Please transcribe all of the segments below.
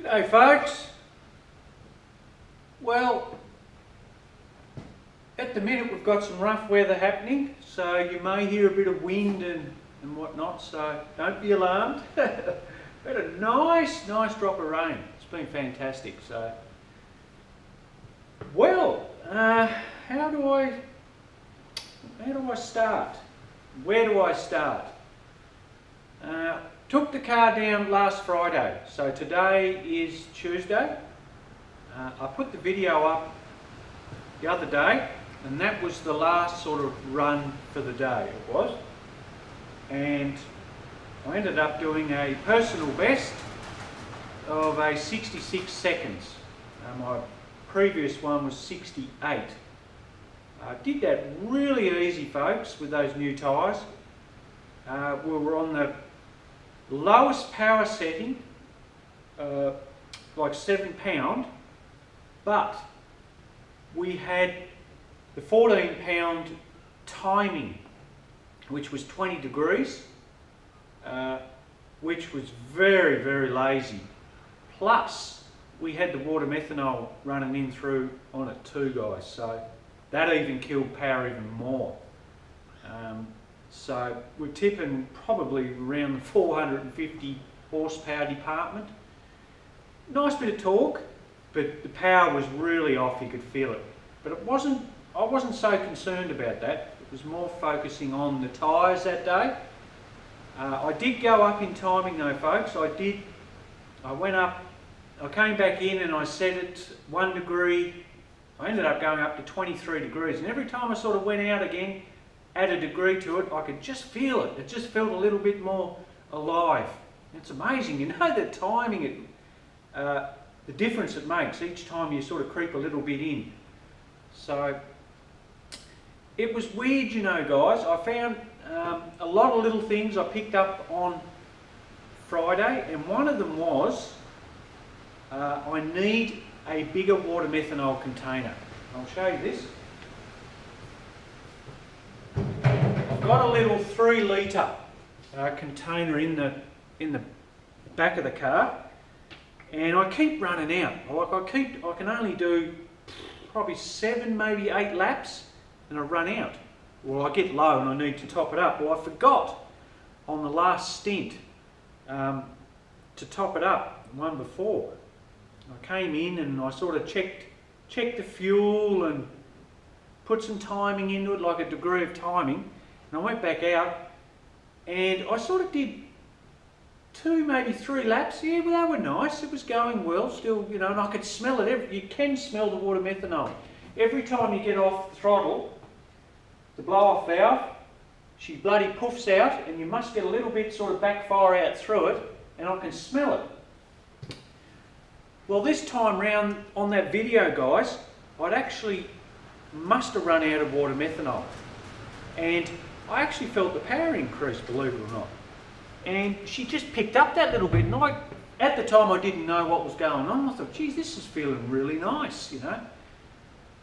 G'day folks. Well, at the minute we've got some rough weather happening, so you may hear a bit of wind and whatnot, so don't be alarmed. We had a nice drop of rain. It's been fantastic. So, well, how do I start? Where do I start? Took the car down last Friday, so today is Tuesday. I put the video up the other day, and that was the last sort of run for the day, it was. And I ended up doing a personal best of a 66 seconds. My previous one was 68. I did that really easy, folks, with those new tyres. We were on the lowest power setting, like 7 pound, but we had the 14 pound timing, which was 20 degrees, which was very lazy. Plus, we had the water methanol running in through on it too, guys, so that even killed power even more. So we're tipping probably around the 450 horsepower department. Nice bit of torque, but the power was really off, you could feel it. But I wasn't so concerned about that. It was more focusing on the tyres that day. I did go up in timing though, folks. I went up, I came back in and I set it 1 degree. I ended up going up to 23 degrees, and every time I sort of went out again, add a degree to it, I could just feel it. It just felt a little bit more alive. It's amazing, you know, the timing, the difference it makes each time you sort of creep a little bit in. So it was weird, you know, guys. I found a lot of little things I picked up on Friday, and one of them was I need a bigger water methanol container. I'll show you this. I've got a little 3 litre container in the back of the car, and I keep running out. I can only do probably 7, maybe 8 laps, and I run out. Well, I get low and I need to top it up. Well, I forgot on the last stint to top it up, the one before. I came in and I sort of checked the fuel and put some timing into it, like a degree of timing. And I went back out and I sort of did 2, maybe 3 laps. Yeah, well, they were nice. It was going well still, you know, and I could smell it. You can smell the water methanol. Every time you get off the throttle, the blow-off valve, she bloody puffs out, and you must get a little bit sort of backfire out through it, and I can smell it. Well, this time round on that video, guys, I'd actually must have run out of water methanol, and I actually felt the power increase, believe it or not. And she just picked up that little bit, and at the time I didn't know what was going on. I thought, geez, this is feeling really nice, you know.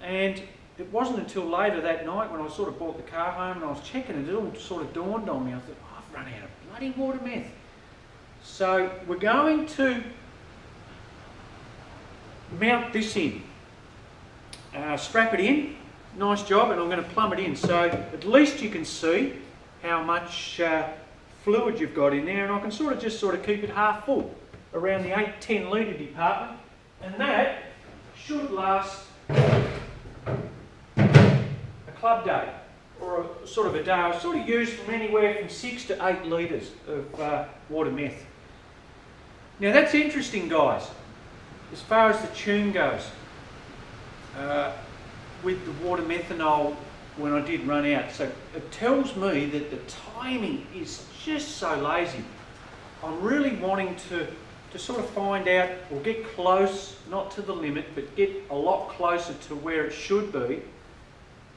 And it wasn't until later that night when I sort of brought the car home and I was checking it, it all sort of dawned on me. I thought, oh, I've run out of bloody water meth. So we're going to mount this in, strap it in, nice job, and I'm going to plumb it in so at least you can see how much fluid you've got in there, and I can sort of keep it half full around the 8-10 litre department, and that should last a club day or a sort of a day. I sort of use from anywhere from 6 to 8 litres of water meth. Now that's interesting, guys, as far as the tune goes. With the water methanol when I did run out, so it tells me that the timing is just so lazy. I'm really wanting to sort of find out or get close, not to the limit, but get a lot closer to where it should be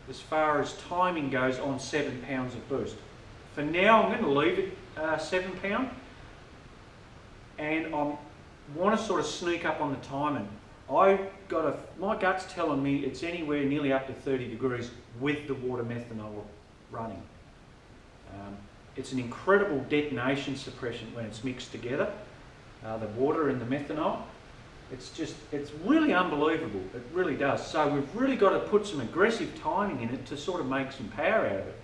as far as timing goes on 7 pounds of boost. For now, I'm going to leave it 7 pound, and I want to sort of sneak up on the timing. My gut's telling me it's anywhere nearly up to 30 degrees with the water methanol running. It's an incredible detonation suppression when it's mixed together, the water and the methanol. it's really unbelievable. It really does. So we've really got to put some aggressive timing in it to sort of make some power out of it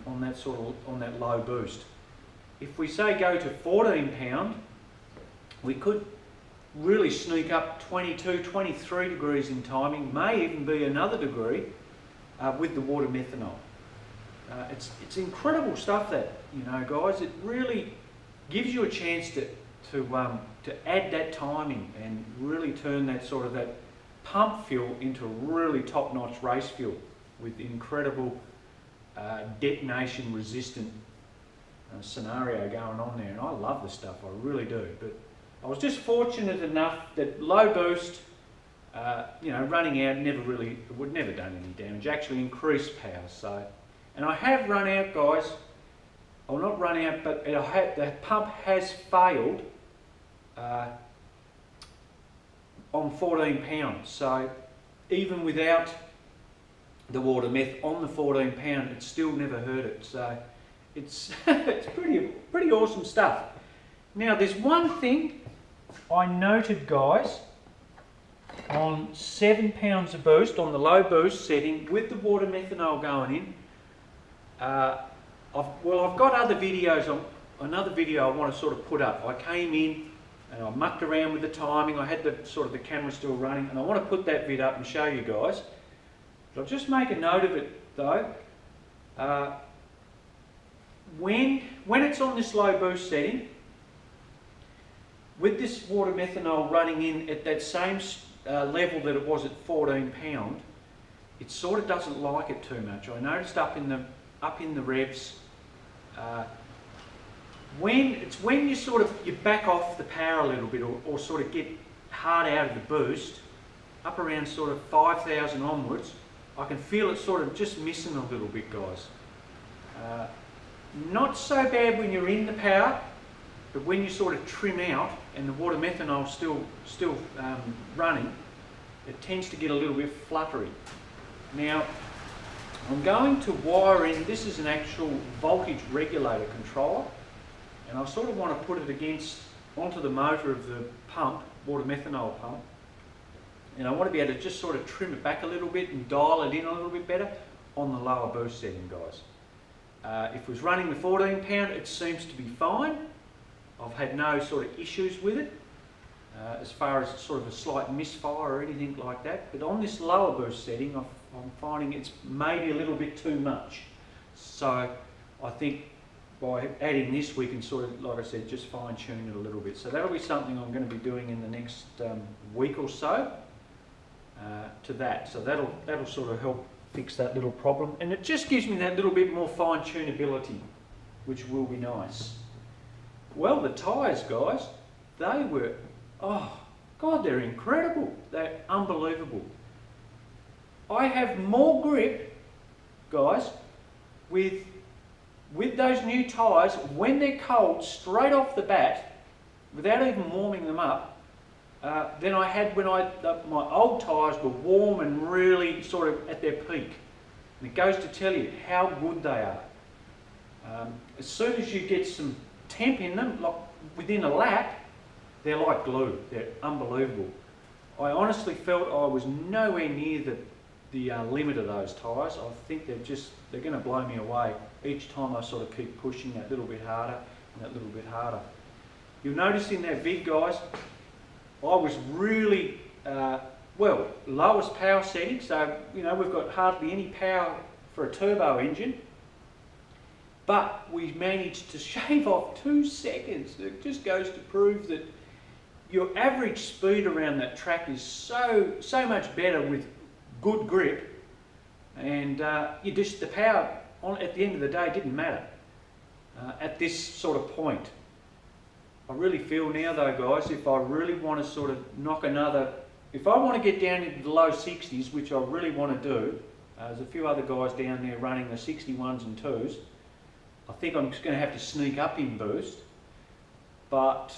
on that low boost. If we say go to 14 pound, we could really sneak up 22, 23 degrees in timing, may even be another degree with the water methanol. It's incredible stuff that, you know, guys. It really gives you a chance to add that timing and really turn that sort of that pump fuel into really top-notch race fuel with incredible detonation resistant scenario going on there. And I love the stuff, I really do. But I was just fortunate enough that low boost, you know, running out would never done any damage, actually increased power. So, and I have run out, guys. Well, not run out, but the pump has failed on 14 pounds. So even without the water meth on the 14 pound, it still never hurt it. So it's it's pretty awesome stuff. Now there's one thing I noted, guys, on 7 pounds of boost on the low boost setting with the water methanol going in. I've got other videos on another video I want to sort of put up. I came in and I mucked around with the timing. I had the camera still running, and I want to put that vid up and show you guys. But I'll just make a note of it though. When it's on this low boost setting, with this water methanol running in at that same level that it was at 14 pound, it sort of doesn't like it too much. I noticed up in the revs, when you back off the power a little bit or sort of get hard out of the boost, up around sort of 5,000 onwards, I can feel it sort of just missing a little bit, guys. Not so bad when you're in the power, but when you sort of trim out and the water methanol still running, it tends to get a little bit fluttery. Now, I'm going to wire in, this is an actual voltage regulator controller, and I sort of want to put it onto the motor of the pump, water methanol pump, and I want to be able to just sort of trim it back a little bit and dial it in a little bit better on the lower boost setting, guys. If it was running the 14 pound, it seems to be fine. I've had no sort of issues with it as far as sort of a slight misfire or anything like that. But on this lower boost setting, I'm finding it's maybe a little bit too much. So I think by adding this, we can sort of, like I said, just fine tune it a little bit. So that'll be something I'm going to be doing in the next week or so to that. So that'll sort of help fix that little problem, and it just gives me that little bit more fine tunability, which will be nice. Well, the tyres, guys, they were, oh God, they're incredible. They're unbelievable. I have more grip, guys, with those new tyres when they're cold straight off the bat, without even warming them up, than I had when my old tyres were warm and really sort of at their peak. And it goes to tell you how good they are. As soon as you get some temp in them, like within a lap, they're like glue. They're unbelievable. I honestly felt I was nowhere near the limit of those tyres. I think they're going to blow me away each time I sort of keep pushing that little bit harder and that little bit harder. You'll notice in that vid, guys, I was really, lowest power setting, so, you know, we've got hardly any power for a turbo engine, but we managed to shave off 2 seconds. It just goes to prove that your average speed around that track is so much better with good grip, and the power at the end of the day didn't matter at this sort of point. I really feel now though, guys, if I really want to sort of if I want to get down into the low 60s, which I really want to do, there's a few other guys down there running the 61s and 2s, I think I'm just going to have to sneak up in boost, but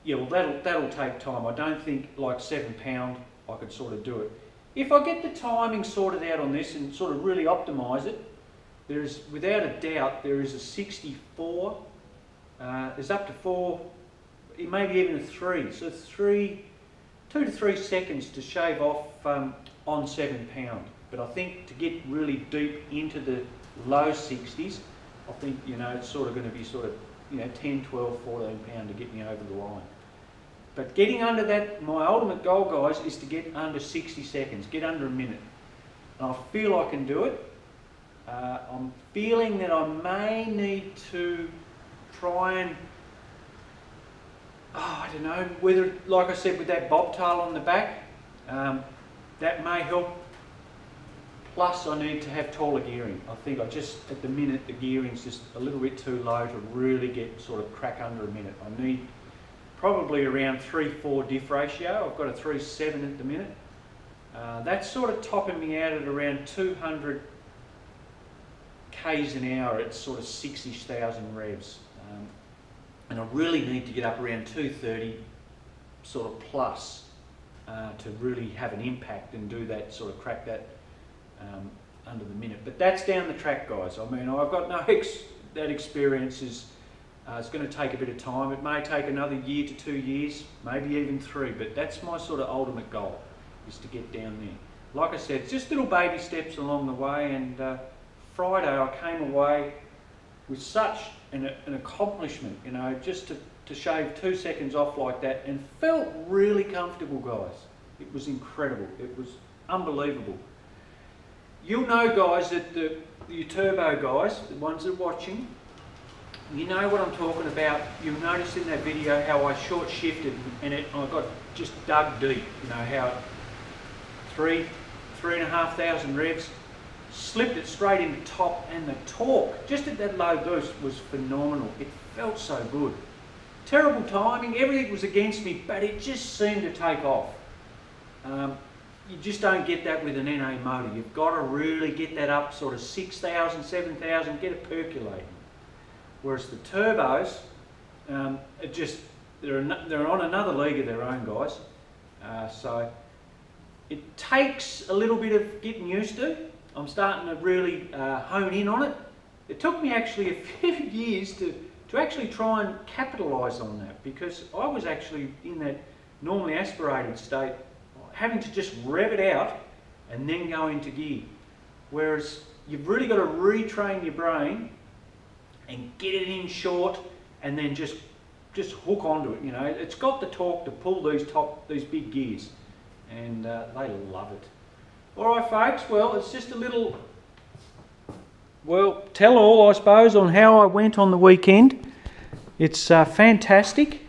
yeah, well that'll take time. I don't think like 7 pound I could sort of do it. If I get the timing sorted out on this and sort of really optimise it, there's without a doubt there is a 64, there's up to 4, maybe even a 3. So 3 2 to 3 seconds to shave off on 7 pound. But I think to get really deep into the low 60s, I think, you know, it's sort of going to be sort of, you know, 10, 12, 14 pound to get me over the line. But getting under that, my ultimate goal, guys, is to get under 60 seconds, get under a minute. And I feel I can do it. I'm feeling that I may need to try and, I don't know, whether, like I said, with that bobtail on the back, that may help. Plus I need to have taller gearing. I think at the minute, the gearing's just a little bit too low to really get sort of crack under a minute. I need probably around 3-4 diff ratio. I've got a 3.7 at the minute. That's sort of topping me out at around 200 k's an hour at sort of 6-ish thousand revs. And I really need to get up around 230 sort of plus to really have an impact and do that, sort of crack that under the minute. But that's down the track, guys. I mean, I've got that experience is it's going to take a bit of time. It may take another year to 2 years, maybe even 3, but that's my sort of ultimate goal, is to get down there. Like I said, it's just little baby steps along the way, and Friday I came away with such an accomplishment, you know, just to shave 2 seconds off like that, and felt really comfortable, guys. It was incredible. It was unbelievable. You'll know, guys, that the turbo guys, the ones that are watching, you know what I'm talking about. You'll notice in that video how I short shifted and I got just dug deep, you know, how 3,500 revs, slipped it straight into top, and the torque, just at that low boost, was phenomenal. It felt so good. Terrible timing, everything was against me, but it just seemed to take off. You just don't get that with an NA motor. You've got to really get that up sort of 6,000, 7,000, get it percolating. Whereas the turbos, they're on another league of their own, guys. So it takes a little bit of getting used to. I'm starting to really hone in on it. It took me actually a few years to actually try and capitalise on that, because I was actually in that normally aspirated state, having to just rev it out and then go into gear. Whereas you've really got to retrain your brain and get it in short, and then just hook onto it. You know, it's got the torque to pull these big gears, and they love it. All right, folks. Well, it's just a little, well, tell all, I suppose, on how I went on the weekend. It's fantastic.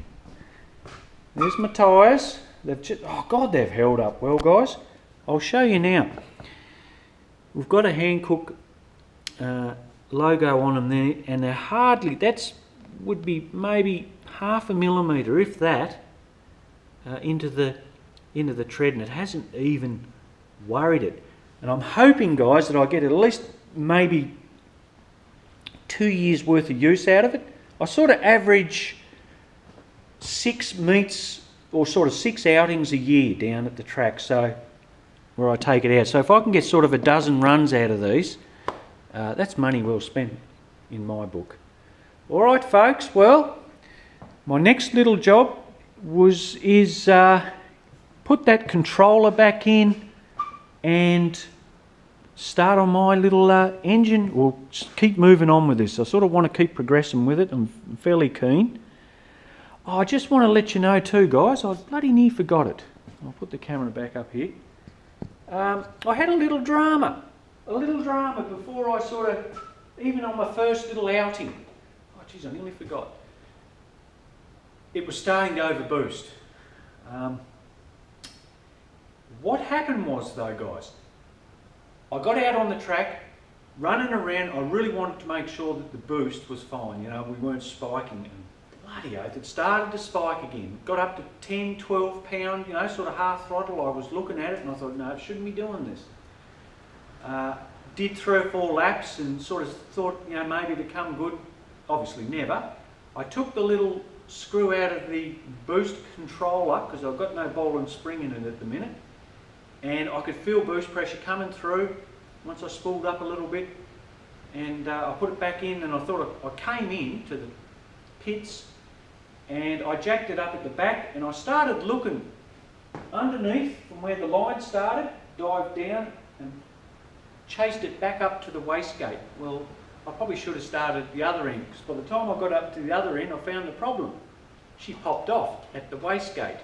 There's my tyres. They've just, oh God, they've held up well, guys. I'll show you now. We've got a Hankook logo on them there, and they're hardly, would be maybe 0.5 millimetre, if that, into the tread, and it hasn't even worried it. And I'm hoping, guys, that I get at least maybe 2 years worth of use out of it. I sort of average 6 meets, or sort of 6 outings a year down at the track, so where I take it out. So if I can get sort of a dozen runs out of these, that's money well spent in my book. All right, folks. Well, my next little job is put that controller back in and start on my little engine. We'll keep moving on with this. I sort of want to keep progressing with it. I'm fairly keen. Oh, I just want to let you know too, guys, I bloody near forgot it. I'll put the camera back up here. I had a little drama before I sort of, even on my first little outing. Oh geez, I nearly forgot. It was starting to overboost. What happened was though, guys, I got out on the track, running around. I really wanted to make sure that the boost was fine, you know, we weren't spiking, and bloody oath, it started to spike again. Got up to 10, 12 pound, you know, sort of half throttle. I was looking at it and I thought, no, I shouldn't be doing this. Did 3 or 4 laps and sort of thought, you know, maybe to come good. Obviously never. I took the little screw out of the boost controller, because I've got no ball and spring in it at the minute, and I could feel boost pressure coming through once I spooled up a little bit, and I put it back in, and I thought I came in to the pits and I jacked it up at the back, and I started looking underneath from where the line started, dived down and chased it back up to the wastegate. Well, I probably should have started at the other end, because by the time I got up to the other end I found the problem. She popped off at the wastegate.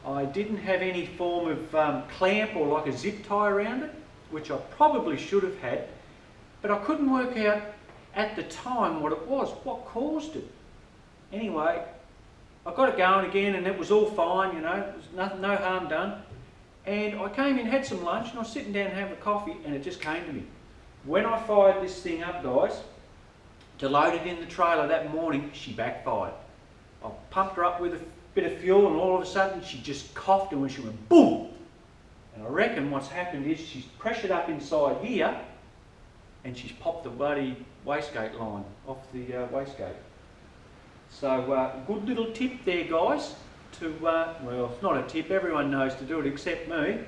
I didn't have any form of clamp or like a zip tie around it, which I probably should have had, but I couldn't work out at the time what it was, what caused it. Anyway, I got it going again and it was all fine, you know, it was nothing, no harm done. And I came in, had some lunch, and I was sitting down having a coffee, and it just came to me. When I fired this thing up, guys, to load it in the trailer that morning, she backfired. I pumped her up with a bit of fuel, and all of a sudden she just coughed, and when she went boom! And I reckon what's happened is she's pressured up inside here, and she's popped the bloody wastegate line off the wastegate. So good little tip there, guys, to, well, it's not a tip, everyone knows to do it except me.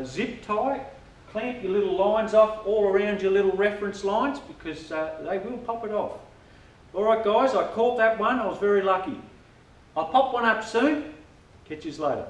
Zip tie, clamp your little lines off all around your little reference lines, because they will pop it off. Alright guys, I caught that one, I was very lucky. I'll pop one up soon, catch you later.